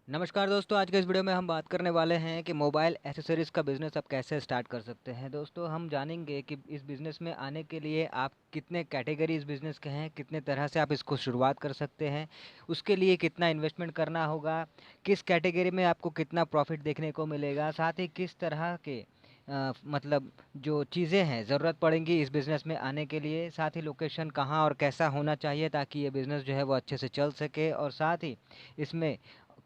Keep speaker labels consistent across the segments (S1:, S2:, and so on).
S1: नमस्कार दोस्तों, आज के इस वीडियो में हम बात करने वाले हैं कि मोबाइल एसेसरीज़ का बिज़नेस आप कैसे स्टार्ट कर सकते हैं। दोस्तों, हम जानेंगे कि इस बिज़नेस में आने के लिए आप कितने कैटेगरी इस बिज़नेस के हैं, कितने तरह से आप इसको शुरुआत कर सकते हैं, उसके लिए कितना इन्वेस्टमेंट करना होगा, किस कैटेगरी में आपको कितना प्रॉफ़िट देखने को मिलेगा, साथ ही किस तरह के मतलब जो चीज़ें हैं ज़रूरत पड़ेंगी इस बिज़नेस में आने के लिए, साथ ही लोकेशन कहाँ और कैसा होना चाहिए ताकि ये बिज़नेस जो है वो अच्छे से चल सके और साथ ही इसमें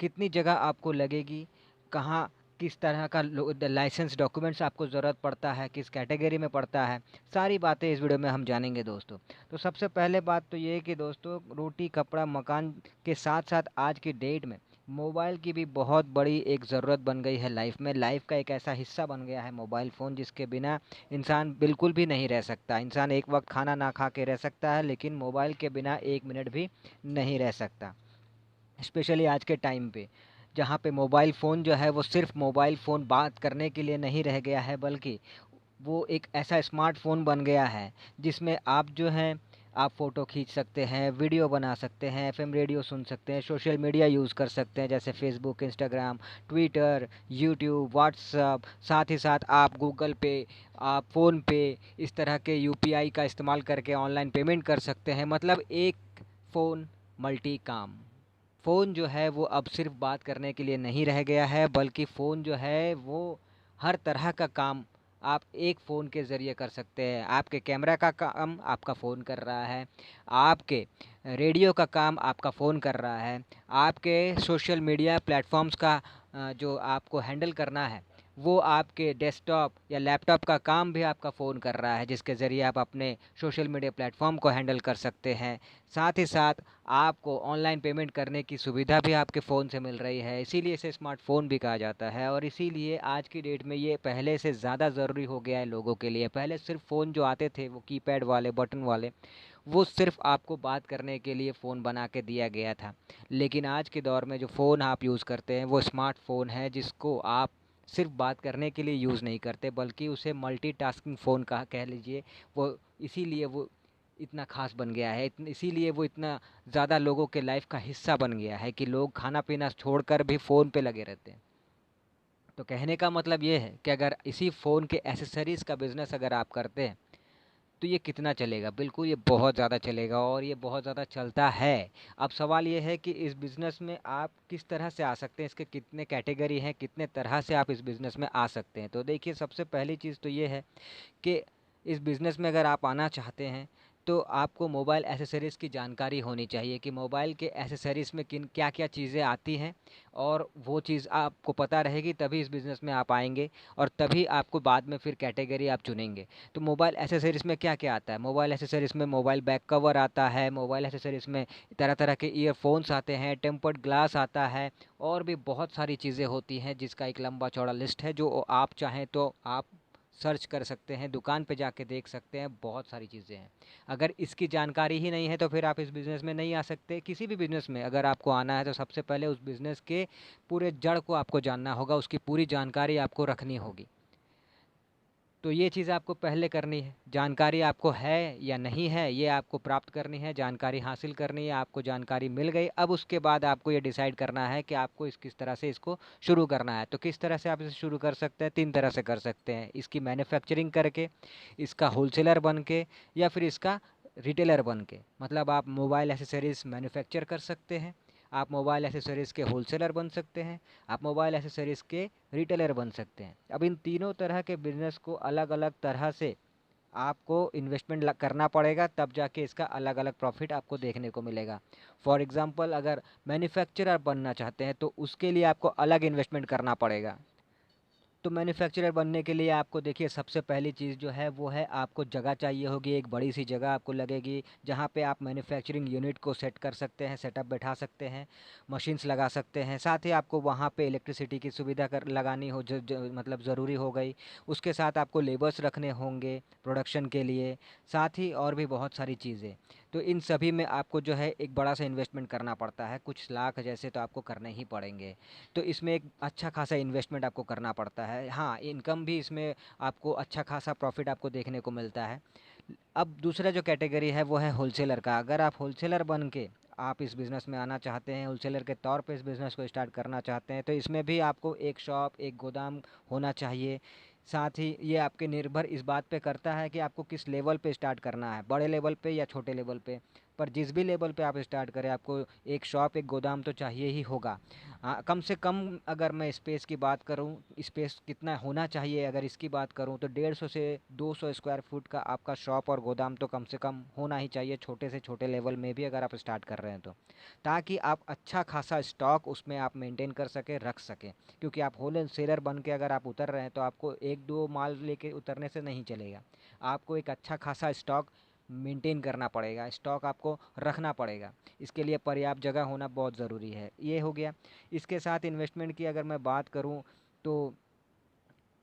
S1: कितनी जगह आपको लगेगी, कहाँ किस तरह का लाइसेंस डॉक्यूमेंट्स आपको ज़रूरत पड़ता है, किस कैटेगरी में पड़ता है, सारी बातें इस वीडियो में हम जानेंगे दोस्तों। तो सबसे पहले बात तो ये है कि दोस्तों रोटी, कपड़ा, मकान के साथ-साथ आज की डेट में मोबाइल की भी बहुत बड़ी एक ज़रूरत बन गई है लाइफ में। लाइफ का एक ऐसा हिस्सा बन गया है मोबाइल फ़ोन जिसके बिना इंसान बिल्कुल भी नहीं रह सकता। इंसान एक वक़्त खाना ना खा के रह सकता है लेकिन मोबाइल के बिना 1 मिनट भी नहीं रह सकता। स्पेशली आज के टाइम पे जहाँ पे मोबाइल फ़ोन जो है वो सिर्फ मोबाइल फ़ोन बात करने के लिए नहीं रह गया है बल्कि वो एक ऐसा स्मार्टफ़ोन बन गया है जिसमें आप जो हैं आप फ़ोटो खींच सकते हैं, वीडियो बना सकते हैं, एफएम रेडियो सुन सकते हैं, सोशल मीडिया यूज़ कर सकते हैं जैसे Facebook, Instagram, Twitter, YouTube, WhatsApp, साथ ही साथ आप गूगल पे, आप फ़ोन पे इस तरह के यूपीआई का इस्तेमाल करके ऑनलाइन पेमेंट कर सकते हैं। मतलब एक फ़ोन मल्टी काम। फ़ोन जो है वो अब सिर्फ़ बात करने के लिए नहीं रह गया है बल्कि फ़ोन जो है वो हर तरह का काम आप एक फ़ोन के ज़रिए कर सकते हैं। आपके कैमरा का काम आपका फ़ोन कर रहा है, आपके रेडियो का काम आपका फ़ोन कर रहा है, आपके सोशल मीडिया प्लेटफ़ॉर्म्स का जो आपको हैंडल करना है, वो आपके डेस्कटॉप या लैपटॉप का काम भी आपका फ़ोन कर रहा है जिसके ज़रिए आप अपने सोशल मीडिया प्लेटफ़ॉर्म को हैंडल कर सकते हैं। साथ ही साथ आपको ऑनलाइन पेमेंट करने की सुविधा भी आपके फ़ोन से मिल रही है, इसीलिए इसे स्मार्टफ़ोन भी कहा जाता है और इसीलिए आज की डेट में ये पहले से ज़्यादा ज़रूरी हो गया है लोगों के लिए। पहले सिर्फ़ फ़ोन जो आते थे वो कीपैड वाले, बटन वाले, वो सिर्फ़ आपको बात करने के लिए फ़ोन बना के दिया गया था। लेकिन आज के दौर में जो फ़ोन आप यूज़ करते हैं वो स्मार्टफ़ोन है जिसको आप सिर्फ़ बात करने के लिए यूज़ नहीं करते बल्कि उसे मल्टीटास्किंग फ़ोन कह लीजिए। वो इसीलिए वो इतना ख़ास बन गया है, इसीलिए वो इतना ज़्यादा लोगों के लाइफ का हिस्सा बन गया है कि लोग खाना-पीना छोड़कर भी फ़ोन पे लगे रहते हैं। तो कहने का मतलब ये है कि अगर इसी फ़ोन के एक्सेसरीज़ का बिज़नेस अगर आप करते हैं, तो ये कितना चलेगा? बिल्कुल ये बहुत ज़्यादा चलेगा और ये बहुत ज़्यादा चलता है। अब सवाल ये है कि इस बिज़नेस में आप किस तरह से आ सकते हैं, इसके कितने कैटेगरी हैं, कितने तरह से आप इस बिज़नेस में आ सकते हैं। तो देखिए सबसे पहली चीज़ तो ये है कि इस बिज़नेस में अगर आप आना चाहते हैं, तो आपको मोबाइल एक्सेसरीज़ की जानकारी होनी चाहिए कि मोबाइल के एक्सेसरीज़ में किन क्या-क्या चीज़ें आती हैं और वो चीज़ आपको पता रहेगी तभी इस बिज़नेस में आप आएँगे और तभी आपको बाद में फिर कैटेगरी आप चुनेंगे। तो मोबाइल एक्सेसरीज़ में क्या-क्या आता है? मोबाइल एक्सेसरीज़ में मोबाइल बैक कवर आता है, मोबाइल एक्सेसरीज़ में तरह-तरह के ईयरफ़ोन्स आते हैं, टेम्पर्ड ग्लास आता है और भी बहुत सारी चीज़ें होती हैं जिसका एक लंबा-चौड़ा लिस्ट है जो आप चाहें तो आप सर्च कर सकते हैं, दुकान पे जाके देख सकते हैं, बहुत सारी चीज़ें हैं। अगर इसकी जानकारी ही नहीं है तो फिर आप इस बिज़नेस में नहीं आ सकते। किसी भी बिज़नेस में अगर आपको आना है तो सबसे पहले उस बिज़नेस के पूरे जड़ को आपको जानना होगा, उसकी पूरी जानकारी आपको रखनी होगी। तो ये चीज़ आपको पहले करनी है। जानकारी आपको है या नहीं है, ये आपको प्राप्त करनी है, जानकारी हासिल करनी है, आपको जानकारी मिल गई, अब उसके बाद आपको ये डिसाइड करना है कि आपको किस तरह से इसको शुरू करना है। तो किस तरह से आप इसे शुरू कर सकते हैं? 3 तरह से कर सकते हैं। इसकी मैन्युफैक्चरिंग करके, इसका होलसेलर बन के या फिर इसका रिटेलर बन के। मतलब आप मोबाइल एक्सेसरीज़ मैन्युफैक्चर कर सकते हैं, आप मोबाइल एक्सेसरीज़ के होलसेलर बन सकते हैं, आप मोबाइल एक्सेसरीज़ के रिटेलर बन सकते हैं। अब इन तीनों तरह के बिज़नेस को अलग-अलग तरह से आपको इन्वेस्टमेंट करना पड़ेगा तब जाके इसका अलग-अलग प्रॉफ़िट आपको देखने को मिलेगा। फॉर एग्ज़ाम्पल अगर मैन्युफैक्चरर बनना चाहते हैं तो उसके लिए आपको अलग इन्वेस्टमेंट करना पड़ेगा। तो मैन्युफैक्चरर बनने के लिए आपको देखिए सबसे पहली चीज़ जो है वो है आपको जगह चाहिए होगी, एक बड़ी सी जगह आपको लगेगी जहाँ पे आप मैन्युफैक्चरिंग यूनिट को सेट कर सकते हैं, सेटअप बैठा सकते हैं, मशीन्स लगा सकते हैं। साथ ही आपको वहाँ पे इलेक्ट्रिसिटी की सुविधा कर लगानी हो मतलब ज़रूरी हो गई। उसके साथ आपको लेबर्स रखने होंगे प्रोडक्शन के लिए, साथ ही और भी बहुत सारी चीज़ें। तो इन सभी में आपको जो है एक बड़ा सा इन्वेस्टमेंट करना पड़ता है, कुछ लाख जैसे तो आपको करने ही पड़ेंगे। तो इसमें एक अच्छा खासा इन्वेस्टमेंट आपको करना पड़ता है। हाँ, इनकम भी इसमें आपको अच्छा खासा प्रॉफ़िट आपको देखने को मिलता है। अब दूसरा जो कैटेगरी है वो है होलसेलर का। अगर आप होलसेलर बन के आप इस बिज़नेस में आना चाहते हैं, होलसेलर के तौर पे इस बिज़नेस को स्टार्ट करना चाहते हैं, तो इसमें भी आपको एक शॉप, एक गोदाम होना चाहिए। साथ ही ये आपके निर्भर इस बात पे करता है कि आपको किस लेवल पे स्टार्ट करना है, बड़े लेवल पे या छोटे लेवल पे। पर जिस भी लेवल पे आप स्टार्ट करें, आपको एक शॉप, एक गोदाम तो चाहिए ही होगा। कम से कम अगर मैं स्पेस की बात करूं, स्पेस कितना होना चाहिए अगर इसकी बात करूं, तो 150 से 200 स्क्वायर फुट का आपका शॉप और गोदाम तो कम से कम होना ही चाहिए, छोटे से छोटे लेवल में भी अगर आप स्टार्ट कर रहे हैं तो, ताकि आप अच्छा खासा स्टॉक उसमें आप मेंटेन कर सकें, रख सकें। क्योंकि आप होल सेलर बन के अगर आप उतर रहे हैं तो आपको एक दो माल लेके उतरने से नहीं चलेगा। आपको एक अच्छा खासा स्टॉक मेंटेन करना पड़ेगा, स्टॉक आपको रखना पड़ेगा। इसके लिए पर्याप्त जगह होना बहुत ज़रूरी है। ये हो गया। इसके साथ इन्वेस्टमेंट की अगर मैं बात करूं, तो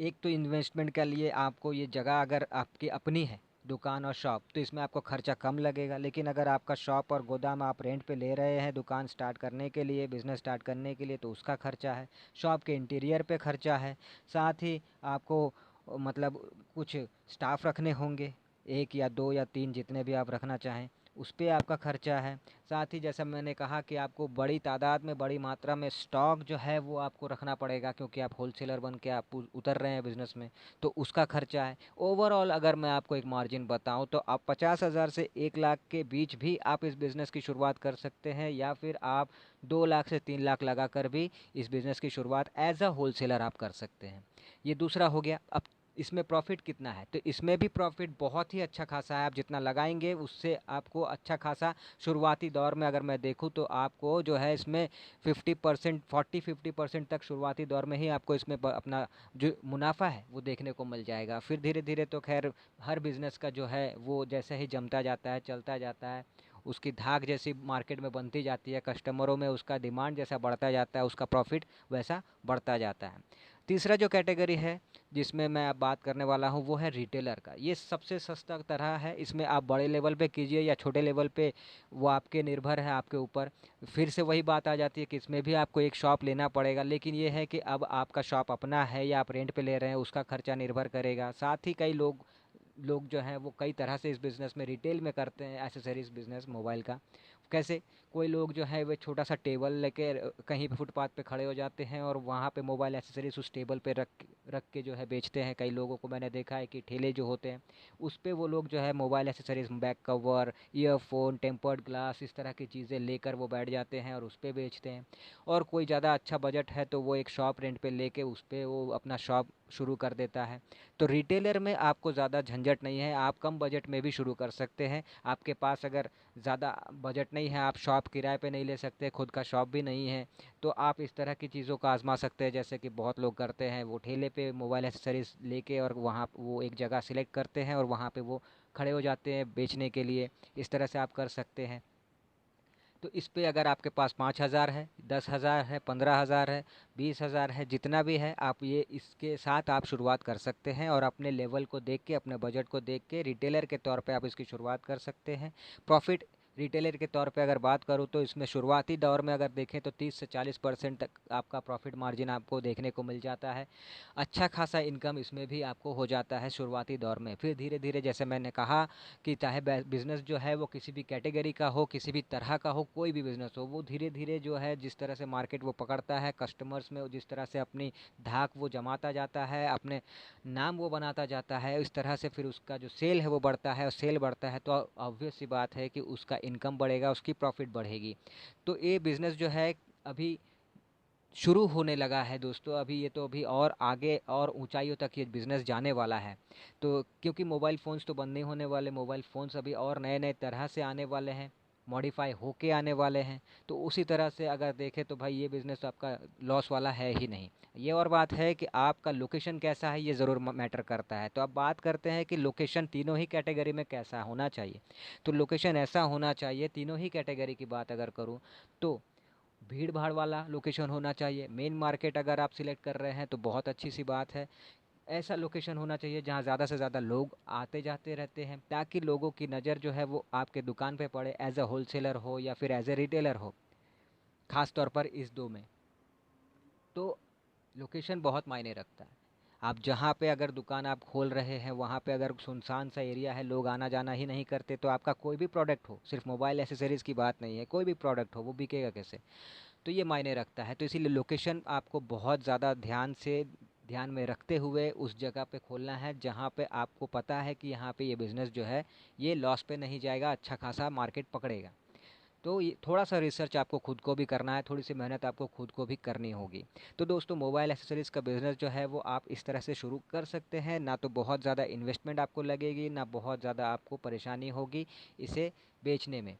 S1: एक तो इन्वेस्टमेंट के लिए आपको ये जगह अगर आपकी अपनी है, दुकान और शॉप, तो इसमें आपको खर्चा कम लगेगा। लेकिन अगर आपका शॉप और गोदाम आप रेंट पे ले रहे हैं दुकान स्टार्ट करने के लिए, बिज़नेस स्टार्ट करने के लिए, तो उसका खर्चा है। शॉप के इंटीरियर पे खर्चा है। साथ ही आपको मतलब कुछ स्टाफ रखने होंगे, एक या दो या तीन, जितने भी आप रखना चाहें, उस पे आपका खर्चा है। साथ ही जैसा मैंने कहा कि आपको बड़ी तादाद में, बड़ी मात्रा में स्टॉक जो है वो आपको रखना पड़ेगा, क्योंकि आप होलसेलर बन के आप उतर रहे हैं बिज़नेस में, तो उसका खर्चा है। ओवरऑल अगर मैं आपको एक मार्जिन बताऊं, तो आप 50,000 से 1 लाख के बीच भी आप इस बिज़नेस की शुरुआत कर सकते हैं, या फिर आप 2 लाख से 3 लाख लगा कर भी इस बिज़नेस की शुरुआत एज अ होलसेलर आप कर सकते हैं। ये दूसरा हो गया। अब इसमें प्रॉफिट कितना है, तो इसमें भी प्रॉफिट बहुत ही अच्छा खासा है। आप जितना लगाएंगे उससे आपको अच्छा खासा, शुरुआती दौर में अगर मैं देखूं तो आपको जो है इसमें 50%, 40-50% तक शुरुआती दौर में ही आपको इसमें अपना जो मुनाफा है वो देखने को मिल जाएगा। फिर धीरे धीरे तो खैर हर बिज़नेस का जो है वो जैसे ही जमता जाता है, चलता जाता है, उसकी धाक जैसी मार्केट में बनती जाती है, कस्टमरों में उसका डिमांड जैसा बढ़ता जाता है, उसका प्रॉफिट वैसा बढ़ता जाता है। तीसरा जो कैटेगरी है जिसमें मैं अब बात करने वाला हूँ वो है रिटेलर का। ये सबसे सस्ता तरह है। इसमें आप बड़े लेवल पे कीजिए या छोटे लेवल पे, वो आपके निर्भर है, आपके ऊपर। फिर से वही बात आ जाती है कि इसमें भी आपको एक शॉप लेना पड़ेगा, लेकिन ये है कि अब आपका शॉप अपना है या आप रेंट पे ले रहे हैं, उसका खर्चा निर्भर करेगा। साथ ही कई लोग लोग जो हैं वो कई तरह से इस बिज़नेस में रिटेल में करते हैं, एसेसरीज बिज़नेस मोबाइल का। कैसे? कोई लोग जो है वो छोटा सा टेबल लेके कहीं पे फुटपाथ पे खड़े हो जाते हैं और वहाँ पे मोबाइल एसेसरीज उस टेबल पे रख के जो है बेचते हैं। कई लोगों को मैंने देखा है कि ठेले जो होते हैं उस पे वो लोग जो है mobile accessories, back cover, earphone, tempered glass, इस तरह की चीज़ें लेकर वो बैठ जाते हैं और उस पे बेचते हैं। और कोई ज़्यादा अच्छा बजट है तो वो एक शॉप रेंट पे लेके उस पे वो अपना शॉप शुरू कर देता है। तो रिटेलर में आपको ज़्यादा झंझट नहीं है, आप कम बजट में भी शुरू कर सकते हैं। आपके पास अगर ज़्यादा बजट नहीं है, आप शॉप किराए पे नहीं ले सकते, खुद का शॉप भी नहीं है, तो आप इस तरह की चीज़ों को आज़मा सकते हैं। जैसे कि बहुत लोग करते हैं, वो ठेले पे मोबाइल एसेसरीज़ लेके और वहाँ वो एक जगह सिलेक्ट करते हैं और वहाँ पे वो खड़े हो जाते हैं बेचने के लिए। इस तरह से आप कर सकते हैं। तो इस पे अगर आपके पास 5,000 है, 10,000 है, 15,000 है, 20,000 है, जितना भी है, आप ये इसके साथ आप शुरुआत कर सकते हैं और अपने लेवल को देख के, अपने बजट को देख के रिटेलर के तौर पे आप इसकी शुरुआत कर सकते हैं। प्रॉफिट रिटेलर के तौर पे अगर बात करूँ तो इसमें शुरुआती दौर में अगर देखें तो 30 से 40% तक आपका प्रॉफिट मार्जिन आपको देखने को मिल जाता है। अच्छा खासा इनकम इसमें भी आपको हो जाता है शुरुआती दौर में। फिर धीरे धीरे, जैसे मैंने कहा कि चाहे बिज़नेस जो है वो किसी भी कैटेगरी का हो, किसी भी तरह का हो, कोई भी बिज़नेस हो, वो धीरे धीरे जो है जिस तरह से मार्केट वो पकड़ता है, कस्टमर्स में वो जिस तरह से अपनी धाक वो जमाता जाता है, अपने नाम वो बनाता जाता है, इस तरह से फिर उसका जो सेल है वो बढ़ता है, और सेल बढ़ता है तो ऑब्वियस सी बात है कि उसका इनकम बढ़ेगा, उसकी प्रॉफिट बढ़ेगी। तो ये बिज़नेस जो है अभी शुरू होने लगा है दोस्तों। अभी ये तो अभी और आगे और ऊंचाइयों तक ये बिज़नेस जाने वाला है। तो क्योंकि मोबाइल फ़ोन्स तो बंद नहीं होने वाले, मोबाइल फ़ोन्स अभी और नए नए तरह से आने वाले हैं, मॉडिफाई होके आने वाले हैं। तो उसी तरह से अगर देखें तो भाई ये बिज़नेस आपका लॉस वाला है ही नहीं। ये और बात है कि आपका लोकेशन कैसा है, ये ज़रूर मैटर करता है। तो अब बात करते हैं कि लोकेशन तीनों ही कैटेगरी में कैसा होना चाहिए। तो लोकेशन ऐसा होना चाहिए, तीनों ही कैटेगरी की बात अगर करूँ तो भीड़ भाड़ वाला लोकेशन होना चाहिए। मेन मार्केट अगर आप सिलेक्ट कर रहे हैं तो बहुत अच्छी सी बात है। ऐसा लोकेशन होना चाहिए जहाँ ज़्यादा से ज़्यादा लोग आते जाते रहते हैं, ताकि लोगों की नज़र जो है वो आपके दुकान पे पड़े, एज अ होलसेलर हो या फिर एज ए रिटेलर हो, ख़ास तौर पर इस दो में। तो लोकेशन बहुत मायने रखता है। आप जहाँ पे अगर दुकान आप खोल रहे हैं वहाँ पे अगर सुनसान सा एरिया है, लोग आना जाना ही नहीं करते, तो आपका कोई भी प्रोडक्ट हो, सिर्फ मोबाइल एसेसरीज़ की बात नहीं है, कोई भी प्रोडक्ट हो वो बिकेगा कैसे? तो ये मायने रखता है। तो इसीलिए लोकेशन आपको बहुत ज़्यादा ध्यान में रखते हुए उस जगह पे खोलना है जहाँ पे आपको पता है कि यहाँ पे ये बिज़नेस जो है ये लॉस पे नहीं जाएगा, अच्छा खासा मार्केट पकड़ेगा। तो ये थोड़ा-सा रिसर्च आपको खुद को भी करना है, थोड़ी-सी मेहनत आपको खुद को भी करनी होगी। तो दोस्तों, मोबाइल एक्सेसरीज़ का बिज़नेस जो है वो आप इस तरह से शुरू कर सकते हैं, ना तो बहुत ज़्यादा इन्वेस्टमेंट आपको लगेगी, ना बहुत ज़्यादा आपको परेशानी होगी इसे बेचने में।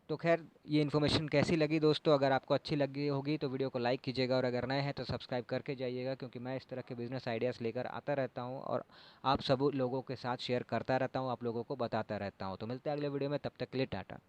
S1: तो ख़ैर, ये इन्फॉर्मेशन कैसी लगी दोस्तों? अगर आपको अच्छी लगी होगी तो वीडियो को लाइक कीजिएगा, और अगर नए हैं तो सब्सक्राइब करके जाइएगा, क्योंकि मैं इस तरह के बिज़नेस आइडियाज़ लेकर आता रहता हूँ और आप सब लोगों के साथ शेयर करता रहता हूँ, आप लोगों को बताता रहता हूँ। तो मिलते हैं अगले वीडियो में, तब तक के लिए टाटा।